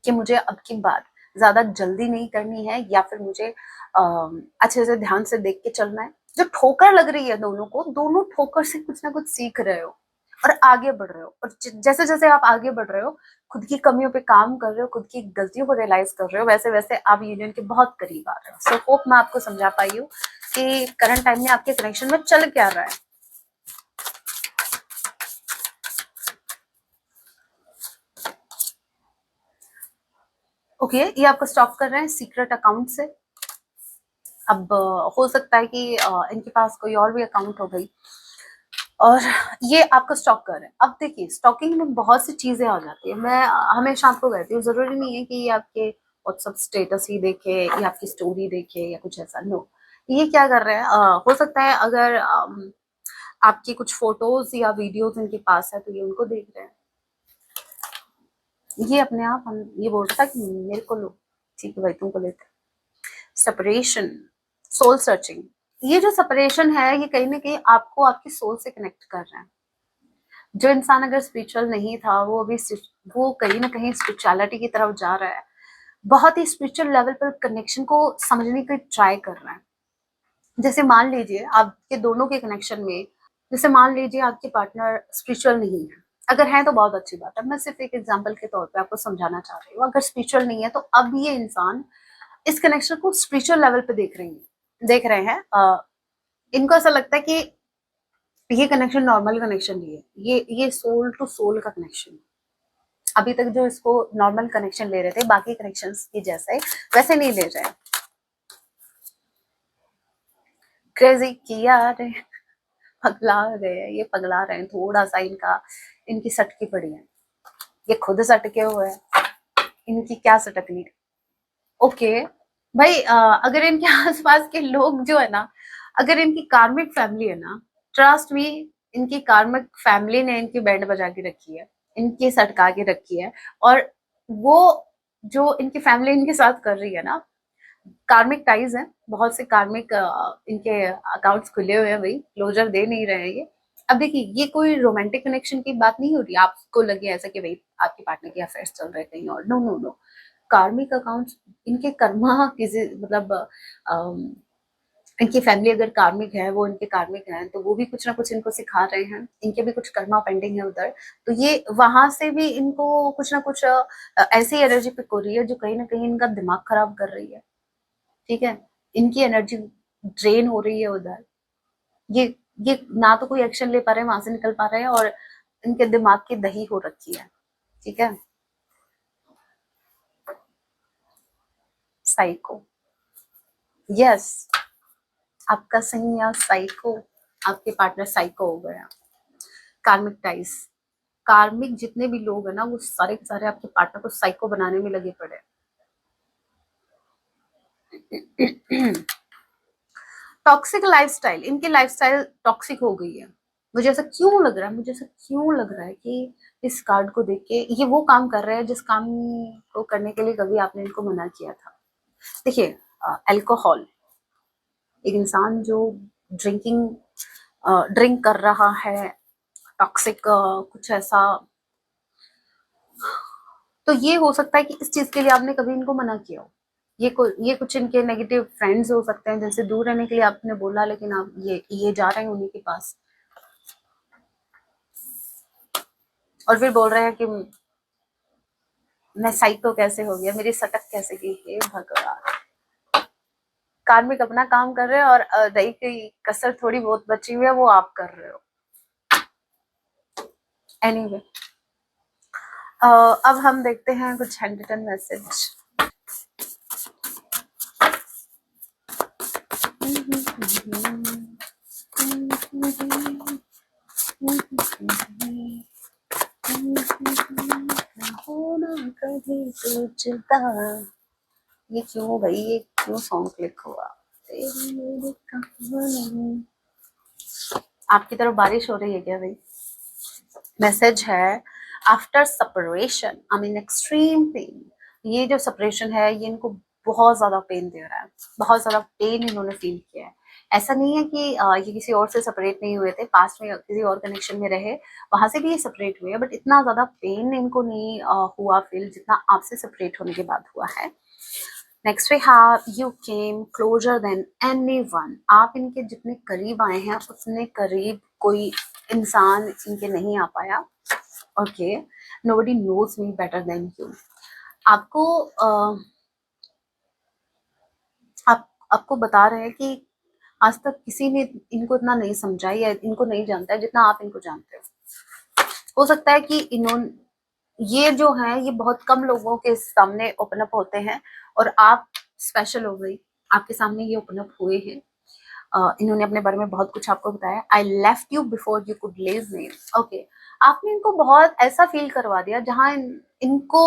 कि मुझे अब की बात ज्यादा जल्दी नहीं करनी है, या फिर मुझे अच्छे से ध्यान से देख के चलना है। जो ठोकर लग रही है दोनों को, दोनों ठोकर से कुछ ना कुछ सीख रहे हो और आगे बढ़ रहे हो, और जैसे जैसे आप आगे बढ़ रहे हो, खुद की कमियों पे काम कर रहे हो, खुद की गलतियों को रियलाइज कर रहे हो, वैसे वैसे आप यूनियन के बहुत करीब आ रहे हो। सो होप मैं आपको समझा पाई हूँ कि करंट टाइम में आपके कनेक्शन में चल क्या रहा है। ओके, ये आपको स्टॉप कर रहे हैं सीक्रेट अकाउंट से। अब हो सकता है कि इनके पास कोई और भी अकाउंट हो गई और ये आपको स्टॉक कर रहे हैं। अब देखिए, स्टॉकिंग में बहुत सी चीजें आ जाती है। मैं हमेशा आपको कहती हूँ, जरूरी नहीं है कि ये आपके व्हाट्सएप स्टेटस ही देखे या आपकी स्टोरी देखे या कुछ ऐसा, नो। ये क्या कर रहे हैं, हो सकता है अगर आपकी कुछ फोटोज या वीडियोस इनके पास है तो ये उनको देख रहे हैं। ये अपने आप ये बोल रहा था कि मेरे को लो, ठीक है भाई तुमको लेते। सेपरेशन, सोल सर्चिंग, ये जो सेपरेशन है ये कहीं ना कहीं आपको आपकी सोल से कनेक्ट कर रहा है। जो इंसान अगर स्पिरिचुअल नहीं था वो अभी वो कहीं ना कहीं स्पिरिचुअलिटी की तरफ जा रहा है, बहुत ही स्पिरिचुअल लेवल पर कनेक्शन को समझने की ट्राई कर रहा है। जैसे मान लीजिए आपके दोनों के कनेक्शन में, जैसे मान लीजिए आपके पार्टनर स्पिरिचुअल नहीं है, अगर है तो बहुत अच्छी बात है, मैं सिर्फ एक एग्जांपल के तौर पे आपको समझाना चाह रही हूँ। अगर स्पिरिचुअल नहीं है तो अब ये इंसान इस कनेक्शन को स्पिरिचुअल लेवल पे देख रहे हैं। इनको ऐसा लगता है कि ये कनेक्शन नॉर्मल कनेक्शन नहीं है, ये सोल टू सोल का कनेक्शन। अभी तक जो इसको नॉर्मल कनेक्शन ले रहे थे बाकी कनेक्शंस की जैसे वैसे नहीं ले रहे। क्रेजी किया रे, पगला गए, ये पगला रहे हैं थोड़ा सा, इनकी सटकी पड़ी है, ये खुद सटके हुए हैं, इनकी क्या सटकनी। ओके भाई, अगर इनके आसपास के लोग जो है ना, अगर इनकी कार्मिक फैमिली है ना, ट्रस्ट मी, इनकी कार्मिक फैमिली ने इनकी बैंड बजा के रखी है, इनकी सटका के रखी है। और वो जो इनकी फैमिली इनके साथ कर रही है ना, कार्मिक टाइज है, बहुत से कार्मिक इनके अकाउंट्स खुले हुए हैं भाई, क्लोजर दे नहीं रहे हैं ये। अब देखिए ये कोई रोमांटिक कनेक्शन की बात नहीं हो रही, आपको लगे ऐसा कि भाई आपके पार्टनर के अफेयर्स चल रहे हैं कहीं और, नो नो नो। कार्मिक अकाउंट्स, इनके कर्मा किसी मतलब इनकी फैमिली अगर कार्मिक है, वो इनके कार्मिक हैं तो वो भी कुछ ना कुछ इनको सिखा रहे हैं, इनके भी कुछ कर्मा पेंडिंग है उधर, तो ये वहां से भी इनको कुछ ना कुछ ऐसी एनर्जी पिक हो रही है जो कहीं ना कहीं इनका दिमाग खराब कर रही है। ठीक है, इनकी एनर्जी ड्रेन हो रही है उधर, ये ये ना तो कोई एक्शन ले पा रहे हैं, वहां से निकल पा रहे हैं, और इनके दिमाग की दही हो रखी है। ठीक है, साइको, यस, आपका सही है, साइको, आपके पार्टनर साइको हो गया। कार्मिक टाइज, कार्मिक जितने भी लोग हैं ना वो सारे के सारे आपके पार्टनर को साइको बनाने में लगे पड़े हैं। टॉक्सिक लाइफस्टाइल, इनकी लाइफस्टाइल टॉक्सिक हो गई है। मुझे ऐसा क्यों लग रहा है, मुझे ऐसा क्यों लग रहा है कि इस कार्ड को देख के ये वो काम कर रहे हैं जिस काम को करने के लिए कभी आपने इनको मना किया था। देखिए, अल्कोहल, एक इंसान जो ड्रिंकिंग ड्रिंक कर रहा है, टॉक्सिक कुछ ऐसा, तो ये हो सकता है कि इस चीज के लिए आपने कभी इनको मना किया हो। ये कुछ इनके नेगेटिव फ्रेंड्स हो सकते हैं जिनसे दूर रहने के लिए आपने बोला, लेकिन आप ये जा रहे हैं उन्हीं के पास, और फिर बोल रहे हैं कि मैं साइको कैसे हो गया, मेरी सटक कैसे की, हे भगवान। कार्मिक अपना काम कर रहे हैं और रही की कसर थोड़ी बहुत बची हुई है वो आप कर रहे हो। एनीवे, अब हम देखते हैं कुछ हैंड रिटन मैसेज। ये क्यों भाई, ये क्यों सॉन्ग क्लिक हुआ? आपकी तरफ बारिश हो रही है क्या भाई? मैसेज है, after separation I mean extreme pain. ये जो सेपरेशन है ये इनको बहुत ज्यादा पेन दे रहा है, बहुत ज्यादा पेन इन्होंने फील किया है। ऐसा नहीं है कि ये किसी और से सेपरेट नहीं हुए थे, पास्ट में किसी और कनेक्शन में रहे, वहां से भी ये सेपरेट हुए हैं, बट इतना ज्यादा पेन इनको नहीं हुआ फील जितना आपसे सेपरेट होने के बाद हुआ है। Next way have you came closure than anyone. आप इनके जितने करीब आए हैं उतने करीब कोई इंसान इनके नहीं आ पाया। Okay, nobody knows me better than you. आपको आपको बता रहे हैं कि आज तक किसी ने इनको इतना नहीं समझा या इनको नहीं जानता है जितना आप इनको जानते हो सकता है कि इन्होंने, ये जो है ये बहुत कम लोगों के सामने ओपन अप होते हैं, और आप स्पेशल हो गई, आपके सामने ये ओपन अप हुए हैं। इन्होंने अपने बारे में बहुत कुछ आपको बताया। I left you before you could leave me. Okay, आपने इनको बहुत ऐसा फील करवा दिया जहां इनको,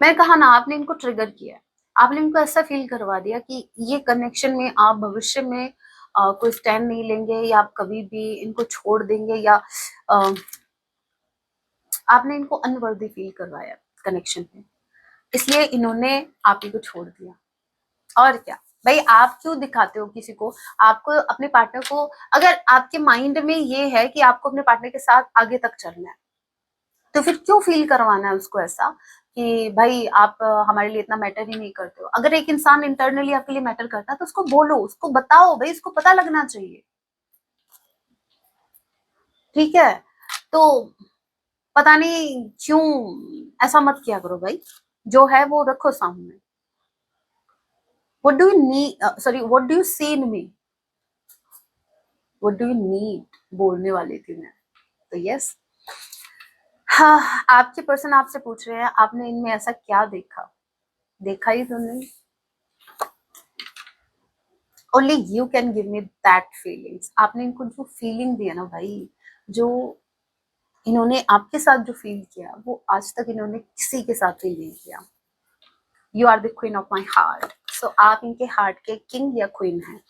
मैंने कहा ना, आपने इनको ट्रिगर किया। आपने इनको ऐसा फील करवा दिया कि ये कनेक्शन में आप भविष्य में कोई स्टैंड नहीं लेंगे, या आप कभी भी इनको छोड़ देंगे, या अ, आपने इनको अनवर्दी फील करवाया कनेक्शन में, इसलिए इन्होंने आप ही को छोड़ दिया। और क्या भाई, आप क्यों दिखाते हो किसी को? आपको अपने पार्टनर को, अगर आपके माइंड में ये है कि आपको अपने पार्टनर के साथ आगे तक चलना है, तो फिर क्यों फील करवाना है उसको ऐसा कि भाई आप हमारे लिए इतना मैटर ही नहीं करते हो? अगर एक इंसान इंटरनली आपके लिए मैटर करता है तो उसको बोलो, उसको बताओ, भाई उसको पता लगना चाहिए। ठीक है, तो पता नहीं क्यों ऐसा मत किया करो भाई, जो है वो रखो सामने। What do you need, sorry, what do you see in me, what do you need, बोलने वाली थी मैं। तो यस, हाँ, आपके पर्सन आपसे पूछ रहे हैं आपने इनमें ऐसा क्या देखा? देखा ही तो नहीं। Only you can give me that feelings. आपने इनको जो फीलिंग दिया ना भाई, जो इन्होंने आपके साथ जो फील किया, वो आज तक इन्होंने किसी के साथ फील नहीं किया। You are the queen of my heart. So आप इनके हार्ट के किंग या क्वीन हैं।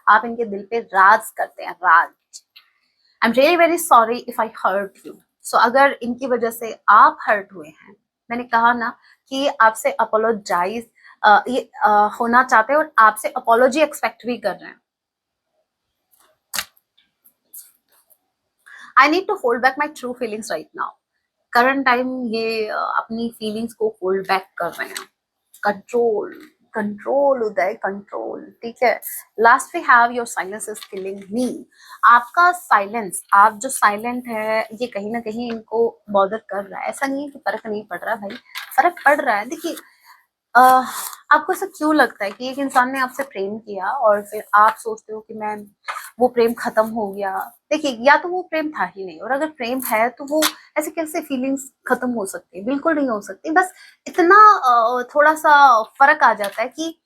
आप इनके दिल पे राज करते हैं, राज। I am really very sorry if I hurt you. So अगर इनकी वजह से आप हर्ट हुए हैं, मैंने कहा ना कि आपसे अपोलोजाइज ये होना चाहते हैं और आपसे अपोलॉजी एक्सपेक्ट भी कर रहे हैं। I need to hold back my true feelings right now. Current time ये अपनी फीलिंग्स को होल्ड बैक कर रहे हैं। Control, control Uday, control. ठीक है, last we have your silence is killing me. आपका साइलेंस, आप जो साइलेंट है, ये कहीं ना कहीं इनको बॉदर कर रहा है। ऐसा नहीं है कि फर्क नहीं पड़ रहा भाई, फर्क पड़ रहा है। देखिए, आपको ऐसा क्यों लगता है कि एक इंसान ने आपसे प्रेम किया और फिर आप सोचते हो कि मैं, वो प्रेम खत्म हो गया? देखिए, या तो वो प्रेम था ही नहीं, और अगर प्रेम है तो वो ऐसे कैसे फीलिंग्स खत्म हो सकती है? बिल्कुल नहीं हो सकती। बस इतना थोड़ा सा फर्क आ जाता है कि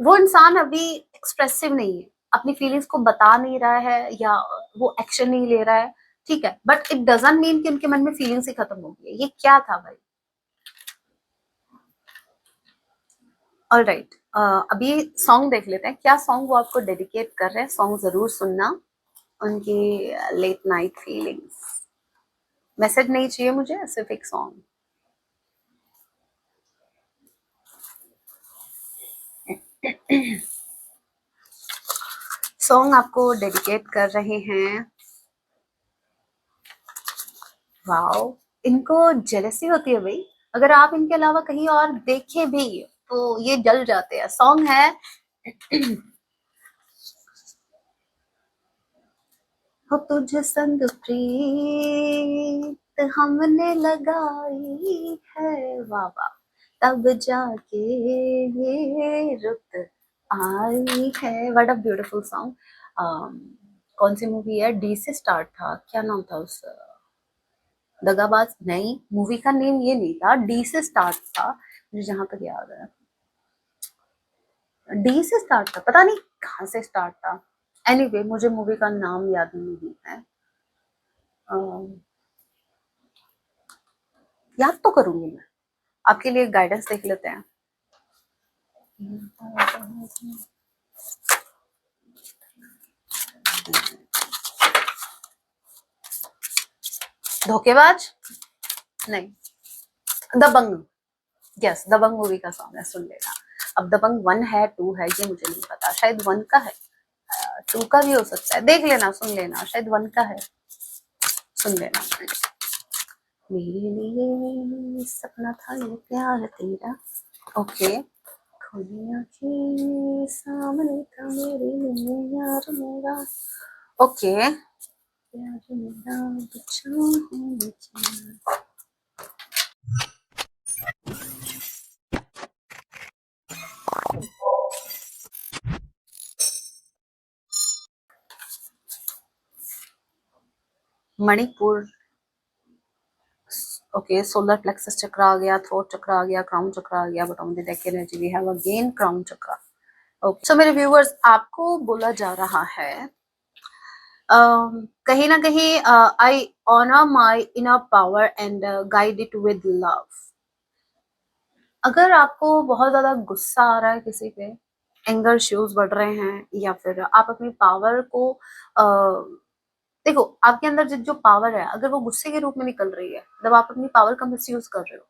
वो इंसान अभी एक्सप्रेसिव नहीं है, अपनी फीलिंग्स को बता नहीं रहा है, या वो एक्शन नहीं ले रहा है। ठीक है, बट इट डजंट मीन कि उनके मन में फीलिंग्स ही खत्म हो गई है। ये क्या था भाई? ऑल राइट, अभी सॉन्ग देख लेते हैं, क्या सॉन्ग वो आपको डेडिकेट कर रहे हैं। सॉन्ग जरूर सुनना, उनकी लेट नाइट फीलिंग्स। मैसेज नहीं चाहिए मुझे, सिर्फ एक सॉन्ग। सॉन्ग आपको डेडिकेट कर रहे हैं। वाओ, इनको जेलसी होती है भाई, अगर आप इनके अलावा कहीं और देखे भी तो ये जल जाते हैं। सॉन्ग है हो तुझ संग प्रीत हमने लगाई है, वाह वाह, तब जाके ये रुत आई है। What a beautiful song. कौन सी मूवी है? डी से स्टार्ट था, क्या नाम था उस, दगाबाज? नहीं, मूवी का नेम ये नहीं था, डी से स्टार्ट था, मुझे जहां तक याद है। डी से स्टार्ट था, पता नहीं कहाँ से स्टार्ट था। एनीवे, मुझे मूवी का नाम याद नहीं है। याद तो करूंगी मैं, आपके लिए गाइडेंस देख लेते हैं। धोखेबाज? नहीं, दबंग। यस, दबंग मूवी का सॉन्ग है, सुन लेना। अब दबंग 1 है 2 है ये मुझे नहीं पता, शायद 1 का है, 2 का भी हो सकता है। देख लेना, सुन लेना, शायद 1 का है, सुन लेना। मेरे लिए सपना था ये प्यार तेरा। ओके, खुली आंखें सामने था मेरे लिए यार मेरा। ओके, प्यार मेरा बचा है बचा। मणिपुर। ओके, सोलर प्लेक्सस चक्र आ गया, थ्रोट चक्र आ गया, क्राउन चक्र आ गया, but on the deck energy we have again crown chakra. Okay, so मेरे व्यूअर्स, आपको बोला जा रहा है कहीं ना कहीं, I honour my inner power and guide it with love. अगर आपको बहुत ज्यादा गुस्सा आ रहा है किसी पे, एंगर इश्यूज बढ़ रहे हैं, या फिर आप अपनी पावर को देखो, आपके अंदर जो पावर है अगर वो गुस्से के रूप में निकल रही है, जब आप अपनी पावर का मिसयूज कर रहे हो,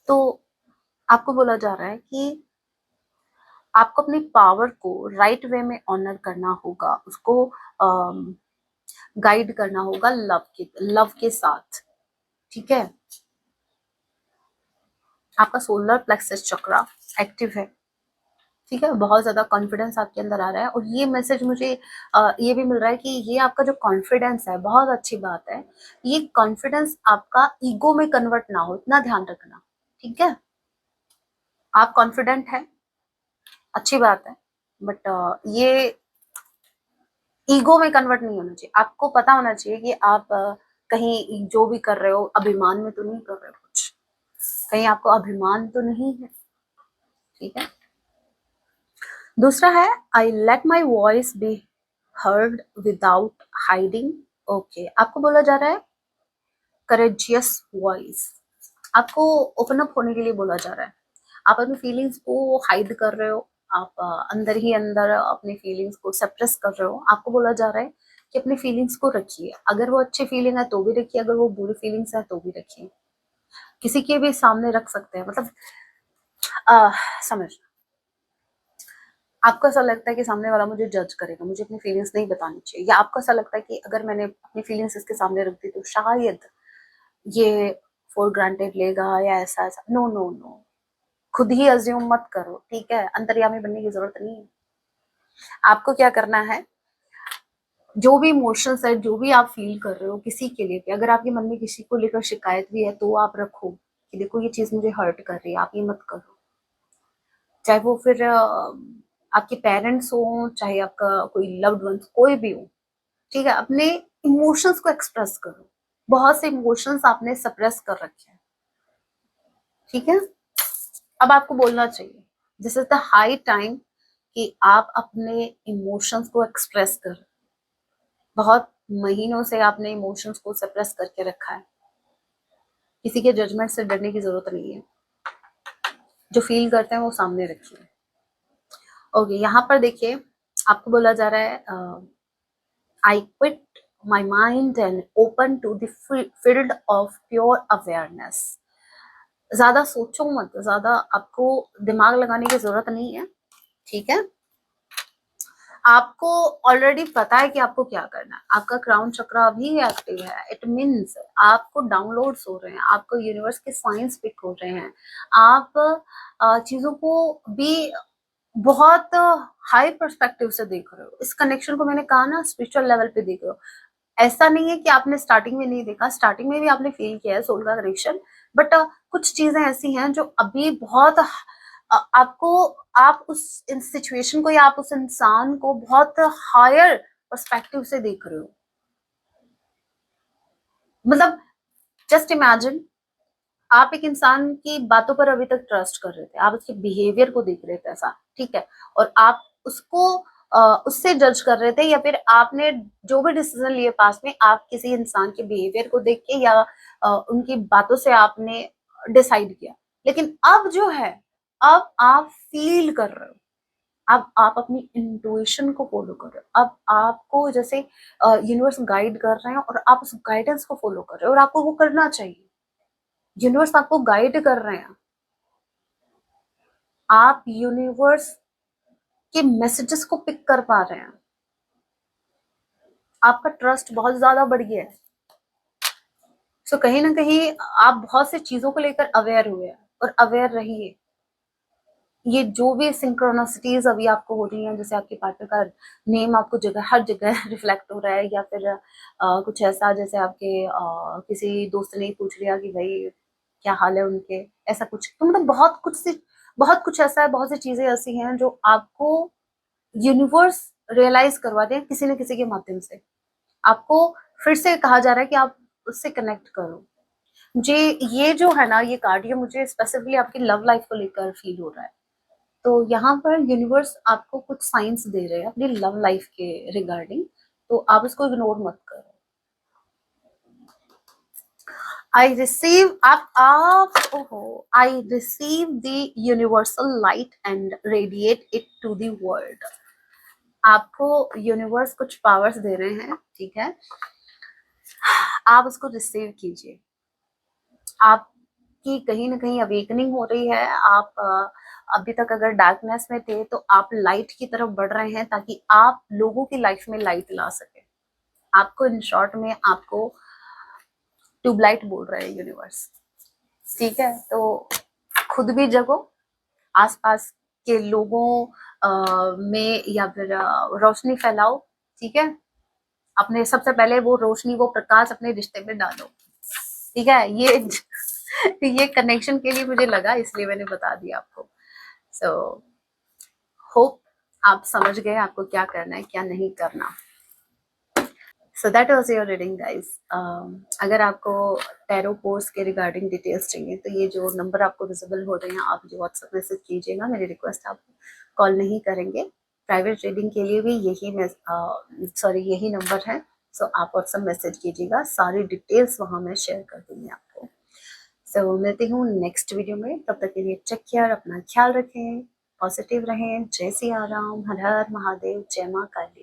तो आपको बोला जा रहा है कि आपको अपनी पावर को राइट वे में ऑनर करना होगा, उसको गाइड करना होगा लव के साथ। ठीक है, आपका सोलर प्लेक्सस चक्रा एक्टिव है। ठीक है, बहुत ज्यादा कॉन्फिडेंस आपके अंदर आ रहा है, और ये मैसेज मुझे ये भी मिल रहा है कि ये आपका जो कॉन्फिडेंस है, बहुत अच्छी बात है, ये कॉन्फिडेंस आपका ईगो में कन्वर्ट ना हो, इतना ध्यान रखना। ठीक है, आप कॉन्फिडेंट है, अच्छी बात है, बट ये ईगो में कन्वर्ट नहीं होना चाहिए। आपको पता होना चाहिए कि आप कहीं जो भी कर रहे हो अभिमान में तो नहीं कर रहे हो, कुछ कहीं आपको अभिमान तो नहीं है। ठीक है, दूसरा है I let my voice be heard without hiding. Okay, आपको बोला जा रहा है करेजियस वॉइस, आपको ओपन अप होने के लिए बोला जा रहा है। आप अपनी फीलिंग्स को हाइड कर रहे हो, आप अंदर ही अंदर अपनी फीलिंग्स को सप्रेस कर रहे हो। आपको बोला जा रहा है कि अपनी फीलिंग्स को रखिए, अगर वो अच्छी फीलिंग है तो भी रखिए, अगर वो बुरी फीलिंग्स है तो भी रखिए। किसी के भी सामने रख सकते हैं, मतलब समझ, आपको ऐसा लगता है कि सामने वाला मुझे जज करेगा, मुझे अपनी फीलिंग्स नहीं बतानी चाहिए, या आपको ऐसा लगता है कि अगर मैंने अपनी फीलिंग्स इसके सामने रख दी तो शायद ये फॉर ग्रांटेड लेगा, या ऐसा ऐसा। नो नो नो, खुद ही अज्यूम मत करो। ठीक है, अंतर्यामी बनने की जरूरत नहीं है। आपको क्या करना है, जो भी इमोशंस है, जो भी आप फील कर रहे हो किसी के लिए, अगर आपके मन में किसी को लेकर शिकायत भी है तो आप रखो कि देखो ये चीज मुझे हर्ट कर रही है, आप ये मत करो। चाहे वो फिर आपके पेरेंट्स हो, चाहे आपका कोई लव्ड वन, कोई भी हो। ठीक है, अपने इमोशंस को एक्सप्रेस करो। बहुत से इमोशंस आपने सप्रेस कर रखे हैं। ठीक है, अब आपको बोलना चाहिए, this is the high time कि आप अपने इमोशंस को एक्सप्रेस करें। बहुत महीनों से आपने इमोशंस को सप्रेस करके रखा है, किसी के जजमेंट से डरने की जरूरत नहीं है, जो फील करते हैं वो सामने रखिए। ओके, यहाँ पर देखिए, आपको बोला जा रहा है I quiet my mind and open to the field of pure awareness. ज्यादा सोचो मत, ज्यादा आपको दिमाग लगाने की जरूरत नहीं है। ठीक है, आपको ऑलरेडी पता है कि आपको क्या करना है, आपका क्राउन चक्र अभी एक्टिव है, इट मीन्स आपको डाउनलोड्स हो रहे हैं, आपको यूनिवर्स के साइंस पिक हो रहे हैं, आप चीजों को भी बहुत हाई पर्सपेक्टिव से देख रहे हो। इस कनेक्शन को मैंने कहा ना, स्पिरिचुअल लेवल पे देख रहे हो। ऐसा नहीं है कि आपने स्टार्टिंग में नहीं देखा, स्टार्टिंग में भी आपने फील किया है सोल का कनेक्शन, बट कुछ चीजें ऐसी हैं जो अभी बहुत आपको, आप उस सिचुएशन को या आप उस इंसान को बहुत हायर पर्सपेक्टिव से देख रहे हो। मतलब जस्ट इमेजिन, आप एक इंसान की बातों पर अभी तक ट्रस्ट कर रहे थे, आप उसके बिहेवियर को देख रहे थे ऐसा, ठीक है, और आप उसको उससे जज कर रहे थे, या फिर आपने जो भी डिसीजन लिए पास में, आप किसी इंसान के बिहेवियर को देख के या उनकी बातों से आपने डिसाइड किया। लेकिन अब जो है, अब आप फील कर रहे हो, अब आप अपनी इंट्यूशन को फॉलो कर रहे हो, अब आपको जैसे यूनिवर्स गाइड कर रहे हैं और आप उस गाइडेंस को फॉलो कर रहे हो, और आपको वो करना चाहिए। यूनिवर्स आपको गाइड कर रहे हैं, आप यूनिवर्स के मैसेजेस को पिक कर पा रहे हैं, आपका ट्रस्ट बहुत ज्यादा बढ़ गया है। सो कहीं ना कहीं आप बहुत सी चीजों को लेकर अवेयर हुए हैं, और अवेयर रहिए। ये जो भी सिंक्रोनिसिटीज अभी आपको हो रही हैं, जैसे आपके पार्टनर का नेम आपको जगह हर जगह रिफ्लेक्ट हो रहा है, या फिर कुछ ऐसा, जैसे आपके किसी दोस्त ने पूछ लिया कि भाई क्या हाल है उनके, ऐसा कुछ, तो मतलब बहुत कुछ ऐसा है, बहुत सी चीजें ऐसी हैं जो आपको यूनिवर्स रियलाइज करवाते हैं किसी न किसी के माध्यम से। आपको फिर से कहा जा रहा है कि आप उससे कनेक्ट करो। मुझे ये जो है ना, ये कार्ड, ये मुझे स्पेसिफिकली आपकी लव लाइफ को लेकर फील हो रहा है। तो यहाँ पर यूनिवर्स आपको कुछ साइंस दे रहे हैं अपनी लव लाइफ के रिगार्डिंग, तो आप उसको इग्नोर मत करो। आई रिसीव आप ओहो I receive the universal light and radiate it to the world. आपको यूनिवर्स कुछ पावर्स दे रहे हैं, ठीक है, आप उसको रिसीव कीजिए। आपकी कहीं ना कहीं अवेकनिंग हो रही है। आप अभी तक अगर डार्कनेस में थे तो आप लाइट की तरफ बढ़ रहे हैं ताकि आप लोगों की लाइफ में लाइट ला सके। आपको इन शॉर्ट में आपको ट्यूबलाइट बोल रहे हैं यूनिवर्स, ठीक है। तो खुद भी जगो, आसपास के लोगों में या फिर रोशनी फैलाओ, ठीक है। अपने सबसे पहले वो रोशनी वो प्रकाश अपने रिश्ते में डालो, ठीक है। ये कनेक्शन के लिए मुझे लगा, इसलिए मैंने बता दिया आपको। सो होप आप समझ गए आपको क्या करना है क्या नहीं करना। So that was your reading guys. अगर आपको टैरो कोर्स के रिगार्डिंग डिटेल्स चाहिए तो ये जो नंबर आपको विजिबल हो रहे हैं आप मुझे व्हाट्सएप मैसेज कीजिएगा। मेरी रिक्वेस्ट आप कॉल नहीं करेंगे। प्राइवेट रीडिंग के लिए भी यही नंबर है। सो आप व्हाट्सएप मैसेज कीजिएगा, सारी डिटेल्स वहाँ मैं शेयर कर दूंगी आपको। सो मिलती हूँ नेक्स्ट वीडियो में, तब तक के लिए टेक केयर, अपना ख्याल रखें, पॉजिटिव रहें। जय सिया राम, हर हर महादेव, जय माँ काली।